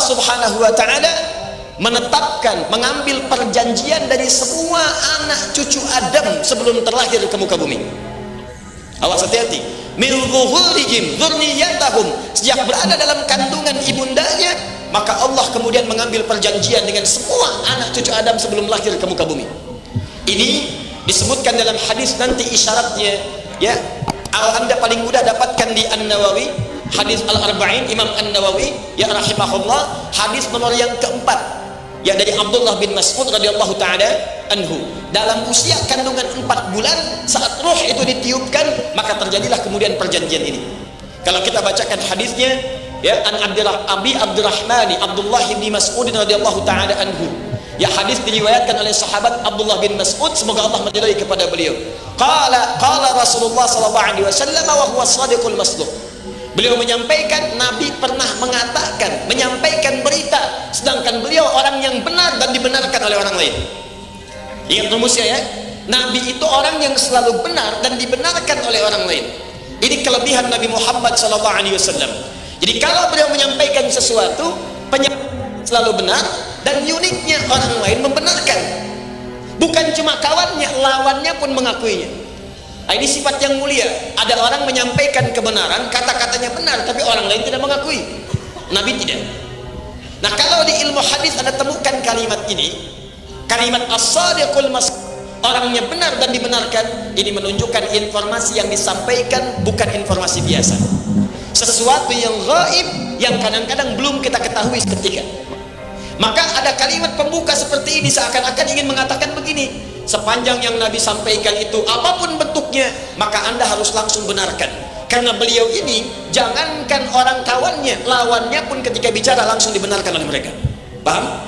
Subhanahu wa ta'ala menetapkan, mengambil perjanjian dari semua anak cucu Adam sebelum terlahir ke muka bumi. Awas, hati-hati. Min zuhurihim dzurriyyatahum, sejak berada dalam kandungan ibundanya, maka Allah kemudian mengambil perjanjian dengan semua anak cucu Adam sebelum lahir ke muka bumi. Ini disebutkan dalam hadis, nanti isyaratnya ya, Anda paling mudah dapatkan di An-Nawawi, hadis Al-Arba'in Imam An-Nawawi ya rahimahullah, hadis nomor yang keempat ya, dari Abdullah bin Mas'ud radhiyallahu taala anhu. Dalam usia kandungan 4 bulan, saat roh itu ditiupkan, maka terjadilah kemudian perjanjian ini. Kalau kita bacakan hadisnya ya, an Abi Abdurrahman Abdullah bin Mas'ud radhiyallahu taala anhu. Ya, hadis diriwayatkan oleh sahabat Abdullah bin Mas'ud, semoga Allah meridai kepada beliau. Qala Rasulullah sallallahu alaihi wasallam wa huwa shadiqul masduq. Beliau menyampaikan, Nabi pernah mengatakan, menyampaikan berita, sedangkan beliau orang yang benar dan dibenarkan oleh orang lain. Ingat rumusnya ya, Nabi itu orang yang selalu benar dan dibenarkan oleh orang lain. Ini kelebihan Nabi Muhammad SAW. Jadi kalau beliau menyampaikan sesuatu, selalu benar, dan uniknya orang lain membenarkan. Bukan cuma kawannya, lawannya pun mengakuinya. Nah, ini sifat yang mulia. Ada orang menyampaikan kebenaran, kata-katanya benar, tapi orang lain tidak mengakui. Nabi tidak. Nah, kalau di ilmu hadis Anda temukan kalimat ini, kalimat as-sadiqul masduq, orangnya benar dan dibenarkan, ini menunjukkan informasi yang disampaikan bukan informasi biasa, sesuatu yang gaib yang kadang-kadang belum kita ketahui seketika. Maka ada kalimat pembuka seperti ini, seakan-akan ingin mengatakan begini, sepanjang yang Nabi sampaikan itu apapun bentuknya, maka Anda harus langsung benarkan. Karena beliau ini, jangankan orang kawannya, lawannya pun ketika bicara langsung dibenarkan oleh mereka. Paham?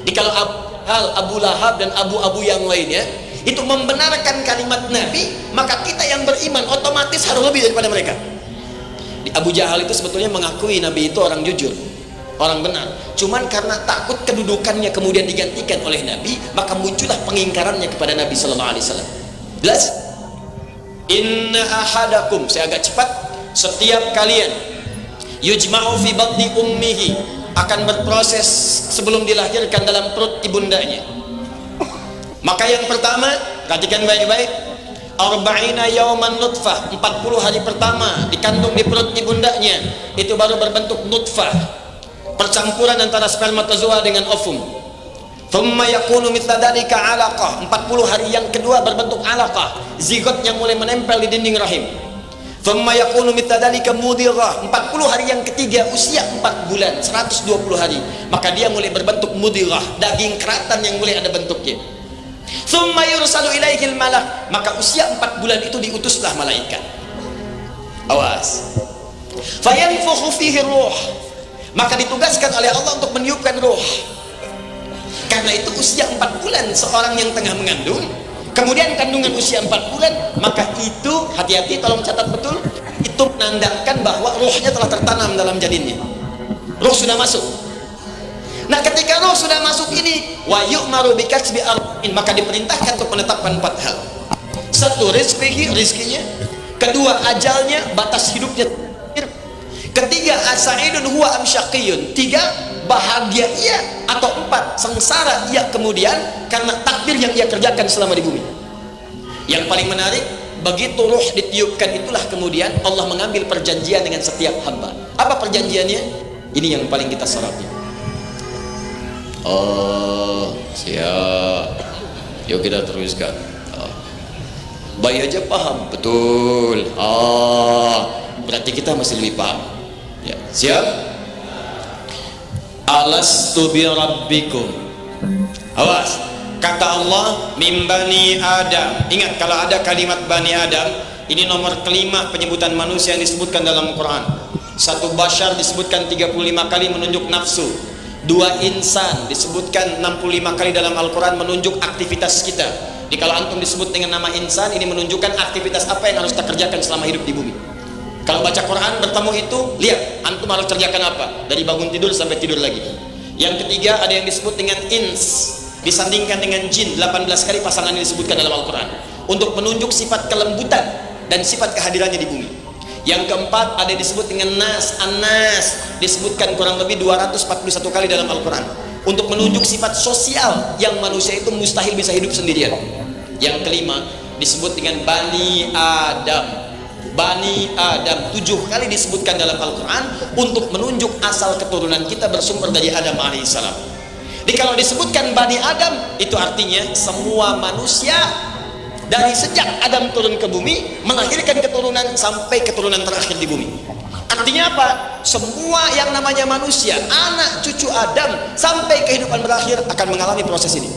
Jadi kalau Abu Lahab dan Abu yang lainnya itu membenarkan kalimat Nabi, maka kita yang beriman otomatis harus lebih daripada mereka. Abu Jahal itu sebetulnya mengakui Nabi itu orang jujur, orang benar, cuman karena takut kedudukannya kemudian digantikan oleh Nabi, maka muncullah pengingkarannya kepada Nabi sallallahu alaihi wasallam. Jelas? Inna ahadakum, saya agak cepat, setiap kalian yujma'u fi batni ummihi, akan berproses sebelum dilahirkan dalam perut ibundanya. Maka yang pertama, perhatikan baik-baik, arba'ina yauman nutfah, 40 hari pertama dikandung di perut ibundanya, itu baru berbentuk nutfah, percampuran antara spermatozoa dengan ovum. Thumma yakunu mithla dzalika 'alaqah, 40 hari yang kedua berbentuk 'alaqah, zigot yang mulai menempel di dinding rahim. Thumma yakunu mithla dzalika mudirah, 40 hari yang ketiga usia 4 bulan, 120 hari, maka dia mulai berbentuk mudirah, daging keratan yang mulai ada bentuknya. Thumma yursalu ilaihil malak, maka usia 4 bulan itu diutuslah malaikat. Awas. Fayanfukhu fihi ruh, maka ditugaskan oleh Allah untuk meniupkan ruh. Karena itu usia 4 bulan seorang yang tengah mengandung, kemudian kandungan usia 4 bulan, maka itu hati-hati, tolong catat betul, itu menandakan bahwa ruhnya telah tertanam dalam janinnya. Ruh sudah masuk. Nah, ketika ruh sudah masuk ini, wa yu'maru bikasbi arba'in, maka diperintahkan untuk menetapkan 4 hal. 1, rizkinya. 2, ajalnya, batas hidupnya. 3, asa'idun huwa am syaqiyun. 3, bahagia ia, atau 4, sengsara ia kemudian karena takdir yang ia kerjakan selama di bumi. Yang paling menarik, begitu ruh ditiupkan itulah kemudian Allah mengambil perjanjian dengan setiap hamba. Apa perjanjiannya? Ini yang paling kita soroti. Oh, siap. Yuk kita teruskan. Bayi aja paham, betul. Berarti kita masih lebih paham. Ya, siap. Alastu bi rabbikum. Awas, kata Allah, min bani Adam. Ingat, kalau ada kalimat bani Adam, ini nomor kelima penyebutan manusia yang disebutkan dalam Quran. 1 bashar disebutkan 35 kali menunjuk nafsu. 2 insan disebutkan 65 kali dalam Al-Quran menunjuk aktivitas kita. Jadi kalau antum disebut dengan nama insan, ini menunjukkan aktivitas apa yang harus kita kerjakan selama hidup di bumi. Kalau baca Quran bertemu itu, lihat antum harus kerjakan apa, dari bangun tidur sampai tidur lagi. Yang ketiga, ada yang disebut dengan ins, disandingkan dengan jin. 18 kali pasangan ini disebutkan dalam Al-Quran untuk menunjuk sifat kelembutan dan sifat kehadirannya di bumi. Yang keempat ada disebut dengan nas, an-nas, disebutkan kurang lebih 241 kali dalam Al-Quran untuk menunjuk sifat sosial yang manusia itu mustahil bisa hidup sendirian. Yang kelima disebut dengan Bani Adam. Bani Adam 7 kali disebutkan dalam Al-Quran untuk menunjuk asal keturunan kita bersumber dari Adam alaihissalam. Jadi kalau disebutkan Bani Adam, itu artinya semua manusia dari sejak Adam turun ke bumi melahirkan keturunan sampai keturunan terakhir di bumi. Artinya apa? Semua yang namanya manusia, anak cucu Adam sampai kehidupan berakhir akan mengalami proses ini.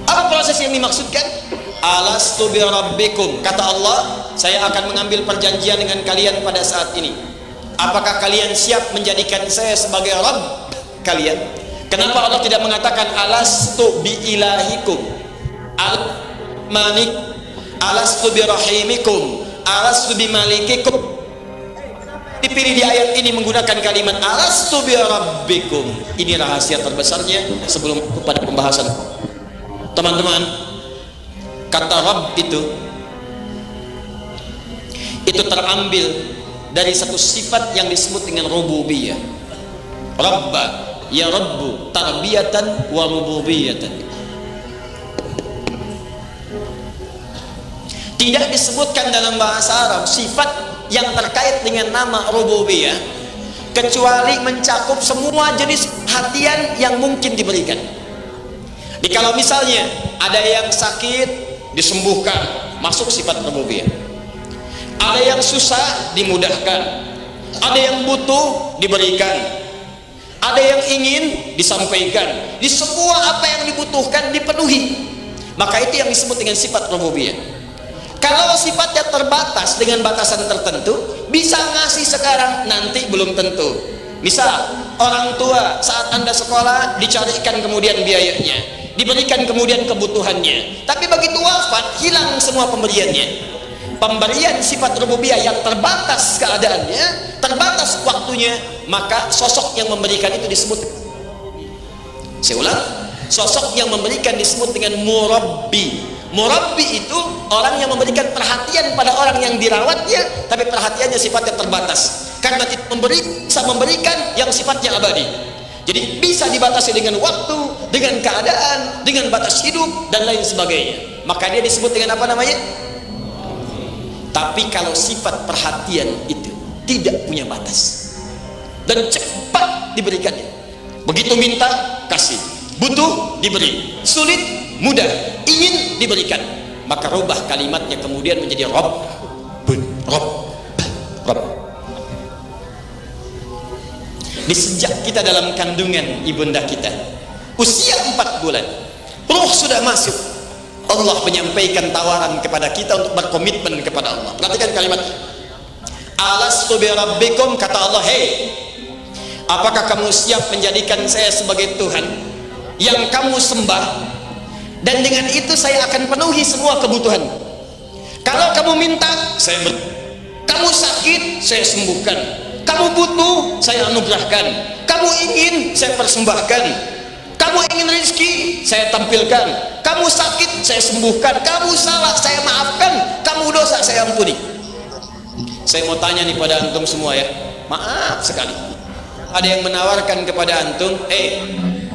Apa proses yang dimaksudkan? Alastu bi rabbikum, kata Allah, saya akan mengambil perjanjian dengan kalian pada saat ini. Apakah kalian siap menjadikan saya sebagai Rabb kalian? Kenapa Allah tidak mengatakan alastu bi ilahikum, al-malik, alastu bi rahimikum, alastu bi malikikum? Dipilih di ayat ini menggunakan kalimat alastu bi rabbikum. Ini rahasia terbesarnya sebelum pada pembahasan. Teman-teman, kata Rabb itu terambil dari satu sifat yang disebut dengan rububiyah. Rabba, ya Rabbu, tarbiyatan wa rububiyatan. Tidak disebutkan dalam bahasa Arab sifat yang terkait dengan nama rububiyah kecuali mencakup semua jenis perhatian yang mungkin diberikan. Jadi kalau misalnya ada yang sakit disembuhkan, masuk sifat rububiyah. Ada yang susah dimudahkan, ada yang butuh diberikan, ada yang ingin disampaikan. Di semua apa yang dibutuhkan dipenuhi. Maka itu yang disebut dengan sifat rububiyah. Kalau sifatnya terbatas dengan batasan tertentu, bisa ngasih sekarang, nanti belum tentu. Misal orang tua saat Anda sekolah dicarikan kemudian biayanya, diberikan kemudian kebutuhannya, tapi begitu wafat hilang semua pemberiannya. Pemberian sifat rububiyah yang terbatas keadaannya, terbatas waktunya, maka sosok yang memberikan itu disebut, saya ulang, sosok yang memberikan disebut dengan murabbi. Murabbi itu orang yang memberikan perhatian pada orang yang dirawatnya, tapi perhatiannya sifatnya terbatas karena tidak bisa memberikan yang sifatnya abadi. Jadi bisa dibatasi dengan waktu, dengan keadaan, dengan batas hidup dan lain sebagainya. Maka dia disebut dengan apa namanya? Tapi kalau sifat perhatian itu tidak punya batas dan cepat diberikannya, begitu minta kasih, butuh diberi, sulit mudah, ingin diberikan, maka rubah kalimatnya kemudian menjadi Rabbun, Rabb. Di sejak kita dalam kandungan ibunda kita, usia 4 bulan, ruh sudah masuk, Allah menyampaikan tawaran kepada kita untuk berkomitmen kepada Allah. Perhatikan kalimat alastu bi rabbikum, kata Allah, hei, apakah kamu siap menjadikan saya sebagai Tuhan yang kamu sembah, dan dengan itu saya akan penuhi semua kebutuhan. Kalau kamu minta, saya beri. Kamu sakit, saya sembuhkan. Kamu butuh, saya anugerahkan. Kamu ingin, saya persembahkan. Kamu ingin rezeki, saya tampilkan. Kamu sakit, saya sembuhkan. Kamu salah, saya maafkan. Kamu dosa, saya ampuni. Saya mau tanya nih pada antum semua ya, maaf sekali, ada yang menawarkan kepada antum,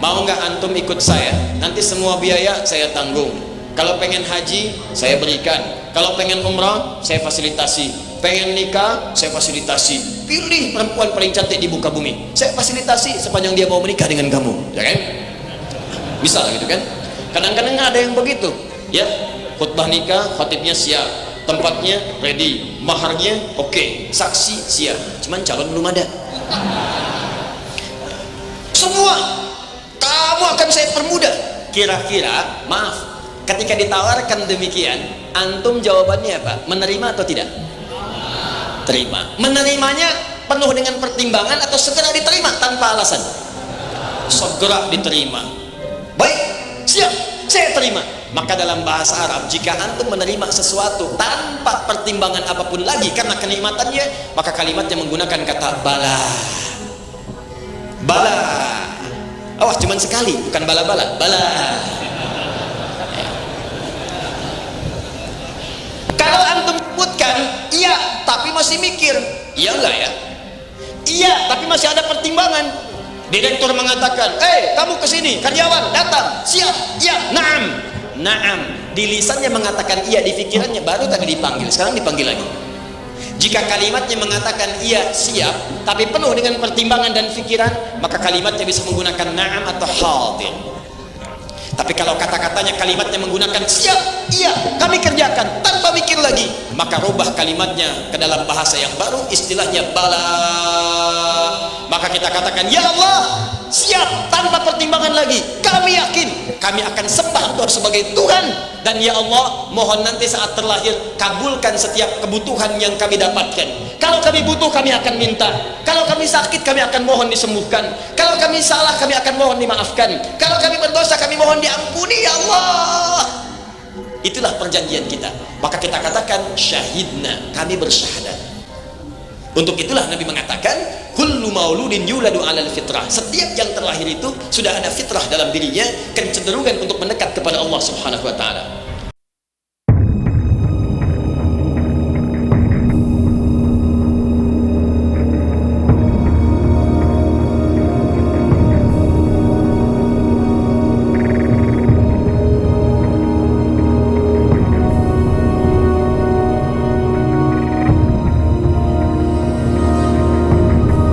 mau nggak antum ikut saya? Nanti semua biaya saya tanggung. Kalau pengen haji, saya berikan. Kalau pengen umrah, saya fasilitasi. Pengen nikah, saya fasilitasi. Pilih perempuan paling cantik di muka bumi, saya fasilitasi sepanjang dia mau menikah dengan kamu, ya kan? Bisa gitu kan? Kadang-kadang ada yang begitu, ya. Khutbah nikah, khatibnya siap, tempatnya ready, maharnya oke, saksi siap, cuman calon belum ada. Semua kamu akan saya permudah. Kira-kira, maaf, ketika ditawarkan demikian, antum jawabannya apa? Menerima atau tidak? Terima. Menerimanya penuh dengan pertimbangan atau segera diterima tanpa alasan? Segera diterima. Baik, siap, saya terima. Maka dalam bahasa Arab, jika antum menerima sesuatu tanpa pertimbangan apapun lagi karena kenikmatannya, maka kalimatnya menggunakan kata bala. Bala. Awas, cuman sekali, bukan bala-bala, bala. Kalau antum sebutkan, iya tapi masih mikir. Iya enggak ya? Iya, tapi masih ada pertimbangan. Direktur mengatakan, kamu kesini, karyawan datang, siap, iya, naam, naam. Di lisannya mengatakan iya, di pikirannya baru tadi dipanggil, sekarang dipanggil lagi. Jika kalimatnya mengatakan iya, siap, tapi penuh dengan pertimbangan dan pikiran, maka kalimatnya bisa menggunakan naam atau hadir. Tapi kalau kata-katanya kalimatnya menggunakan siap, iya, kami kerjakan tanpa mikir lagi, maka rubah kalimatnya ke dalam bahasa yang baru, istilahnya bala. Maka kita katakan, ya Allah, siap, tanpa pertimbangan lagi, kami yakin kami akan sembah Engkau sebagai Tuhan, dan ya Allah, mohon nanti saat terlahir kabulkan setiap kebutuhan yang kami dapatkan. Kalau kami butuh, kami akan minta. Kalau kami sakit, kami akan mohon disembuhkan. Kalau kami salah, kami akan mohon dimaafkan. Kalau kami berdosa, kami mohon diampuni, ya Allah. Itulah perjanjian kita. Maka kita katakan syahidna, kami bersyahadat. Untuk itulah Nabi mengatakan, kullu mauludin yuladu alal fitrah. Setiap yang terlahir itu sudah ada fitrah dalam dirinya, kecenderungan untuk mendekat kepada Allah Subhanahu wa taala.